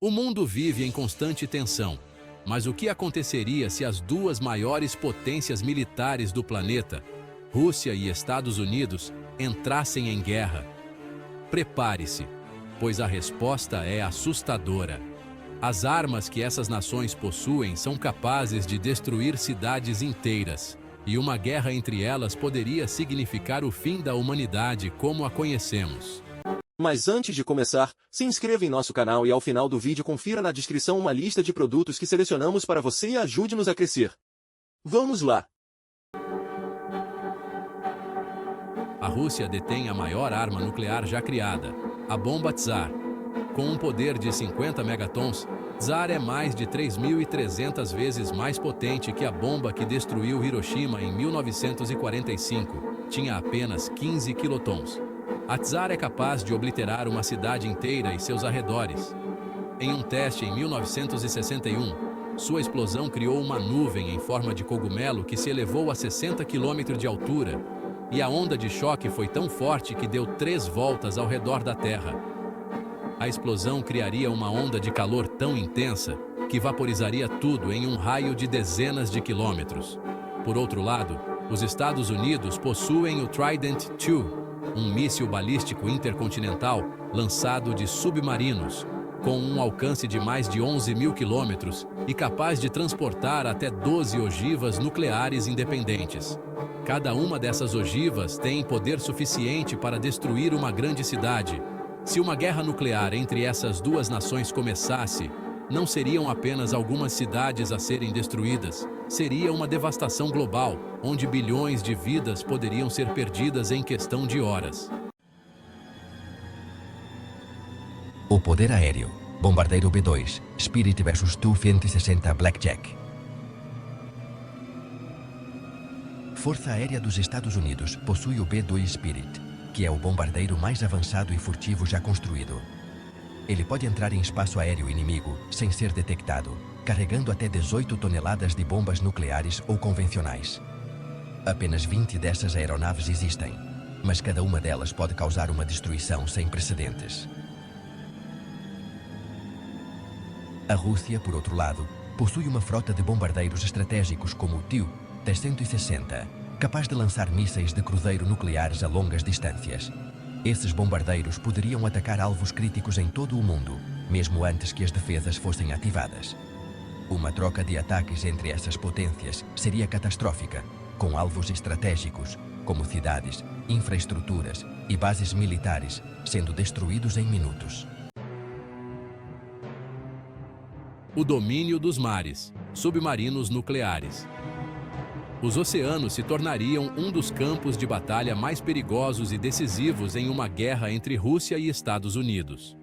O mundo vive em constante tensão, mas o que aconteceria se as duas maiores potências militares do planeta, Rússia e Estados Unidos, entrassem em guerra? Prepare-se, pois a resposta é assustadora. As armas que essas nações possuem são capazes de destruir cidades inteiras, e uma guerra entre elas poderia significar o fim da humanidade como a conhecemos. Mas antes de começar, se inscreva em nosso canal e ao final do vídeo confira na descrição uma lista de produtos que selecionamos para você e ajude-nos a crescer. Vamos lá! A Rússia detém a maior arma nuclear já criada, a bomba Tsar. Com um poder de 50 megatons, Tsar é mais de 3.300 vezes mais potente que a bomba que destruiu Hiroshima em 1945. Tinha apenas 15 quilotons. A Tsar é capaz de obliterar uma cidade inteira e seus arredores. Em um teste em 1961, sua explosão criou uma nuvem em forma de cogumelo que se elevou a 60 km de altura, e a onda de choque foi tão forte que deu 3 voltas ao redor da Terra. A explosão criaria uma onda de calor tão intensa que vaporizaria tudo em um raio de dezenas de quilômetros. Por outro lado, os Estados Unidos possuem o Trident II, um míssil balístico intercontinental lançado de submarinos, com um alcance de mais de 11.000 quilômetros e capaz de transportar até 12 ogivas nucleares independentes. Cada uma dessas ogivas tem poder suficiente para destruir uma grande cidade. Se uma guerra nuclear entre essas duas nações começasse, não seriam apenas algumas cidades a serem destruídas, seria uma devastação global, onde bilhões de vidas poderiam ser perdidas em questão de horas. O poder aéreo. Bombardeiro B-2, Spirit vs Tu-160 Blackjack. Força Aérea dos Estados Unidos possui o B-2 Spirit, que é o bombardeiro mais avançado e furtivo já construído. Ele pode entrar em espaço aéreo inimigo sem ser detectado, carregando até 18 toneladas de bombas nucleares ou convencionais. Apenas 20 dessas aeronaves existem, mas cada uma delas pode causar uma destruição sem precedentes. A Rússia, por outro lado, possui uma frota de bombardeiros estratégicos como o Tu-160, capaz de lançar mísseis de cruzeiro nucleares a longas distâncias. Esses bombardeiros poderiam atacar alvos críticos em todo o mundo, mesmo antes que as defesas fossem ativadas. Uma troca de ataques entre essas potências seria catastrófica, com alvos estratégicos, como cidades, infraestruturas e bases militares, sendo destruídos em minutos. O domínio dos mares, submarinos nucleares. Os oceanos se tornariam um dos campos de batalha mais perigosos e decisivos em uma guerra entre Rússia e Estados Unidos.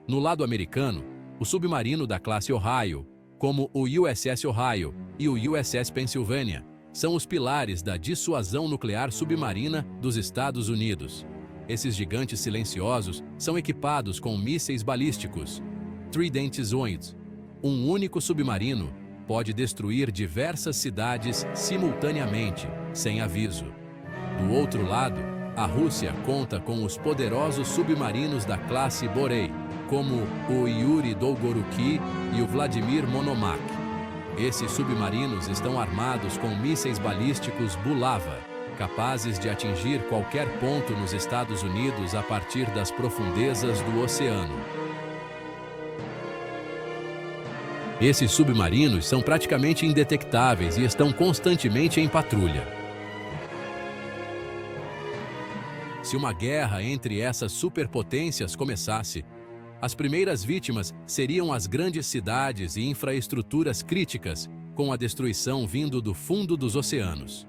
No lado americano, o submarino da classe Ohio, como o USS Ohio e o USS Pennsylvania, são os pilares da dissuasão nuclear submarina dos Estados Unidos. Esses gigantes silenciosos são equipados com mísseis balísticos, Trident II. Um único submarino pode destruir diversas cidades simultaneamente, sem aviso. Do outro lado, a Rússia conta com os poderosos submarinos da classe Borei, como o Yuri Dolgoruki e o Vladimir Monomakh. Esses submarinos estão armados com mísseis balísticos Bulava, capazes de atingir qualquer ponto nos Estados Unidos a partir das profundezas do oceano. Esses submarinos são praticamente indetectáveis e estão constantemente em patrulha. Se uma guerra entre essas superpotências começasse, as primeiras vítimas seriam as grandes cidades e infraestruturas críticas, com a destruição vindo do fundo dos oceanos.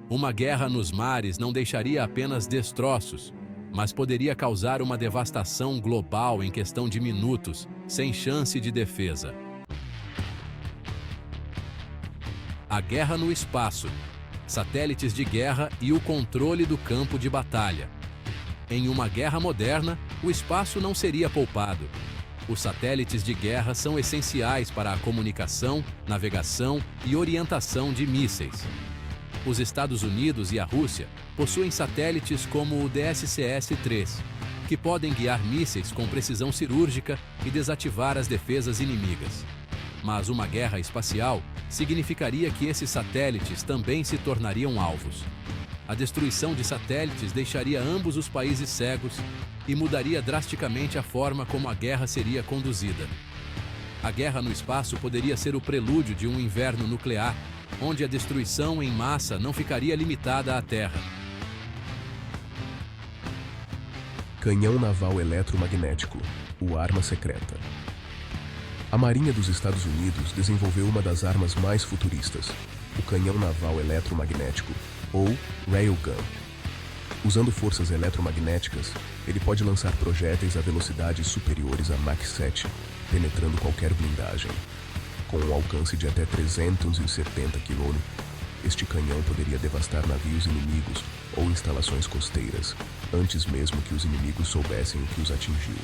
Uma guerra nos mares não deixaria apenas destroços, mas poderia causar uma devastação global em questão de minutos, sem chance de defesa. A guerra no espaço, satélites de guerra e o controle do campo de batalha. Em uma guerra moderna, o espaço não seria poupado. Os satélites de guerra são essenciais para a comunicação, navegação e orientação de mísseis. Os Estados Unidos e a Rússia possuem satélites como o DSCS-3, que podem guiar mísseis com precisão cirúrgica e desativar as defesas inimigas. Mas uma guerra espacial significaria que esses satélites também se tornariam alvos. A destruição de satélites deixaria ambos os países cegos e mudaria drasticamente a forma como a guerra seria conduzida. A guerra no espaço poderia ser o prelúdio de um inverno nuclear, onde a destruição em massa não ficaria limitada à Terra. Canhão naval eletromagnético, o arma secreta. A Marinha dos Estados Unidos desenvolveu uma das armas mais futuristas, o canhão naval eletromagnético, ou Railgun. Usando forças eletromagnéticas, ele pode lançar projéteis a velocidades superiores a Mach 7, penetrando qualquer blindagem. Com um alcance de até 370 km, este canhão poderia devastar navios inimigos ou instalações costeiras, antes mesmo que os inimigos soubessem o que os atingiu.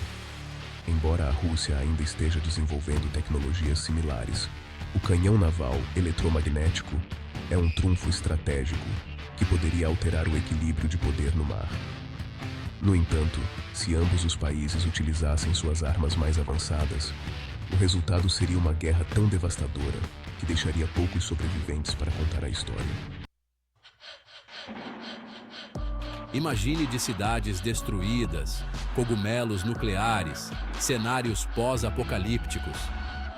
Embora a Rússia ainda esteja desenvolvendo tecnologias similares, o canhão naval eletromagnético é um trunfo estratégico que poderia alterar o equilíbrio de poder no mar. No entanto, se ambos os países utilizassem suas armas mais avançadas, o resultado seria uma guerra tão devastadora que deixaria poucos sobreviventes para contar a história. Imagine de cidades destruídas, cogumelos nucleares, cenários pós-apocalípticos.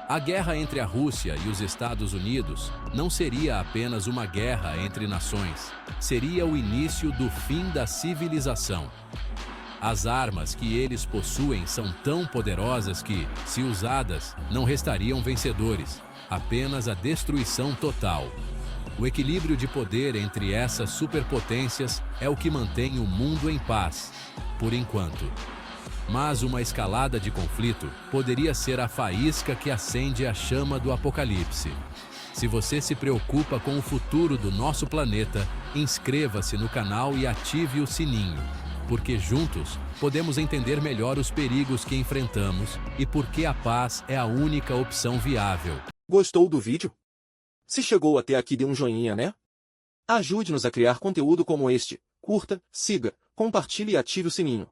A guerra entre a Rússia e os Estados Unidos não seria apenas uma guerra entre nações, seria o início do fim da civilização. As armas que eles possuem são tão poderosas que, se usadas, não restariam vencedores, apenas a destruição total. O equilíbrio de poder entre essas superpotências é o que mantém o mundo em paz, por enquanto. Mas uma escalada de conflito poderia ser a faísca que acende a chama do apocalipse. Se você se preocupa com o futuro do nosso planeta, inscreva-se no canal e ative o sininho, porque juntos podemos entender melhor os perigos que enfrentamos e por que a paz é a única opção viável. Gostou do vídeo? Se chegou até aqui, dê um joinha, né? Ajude-nos a criar conteúdo como este. Curta, siga, compartilhe e ative o sininho.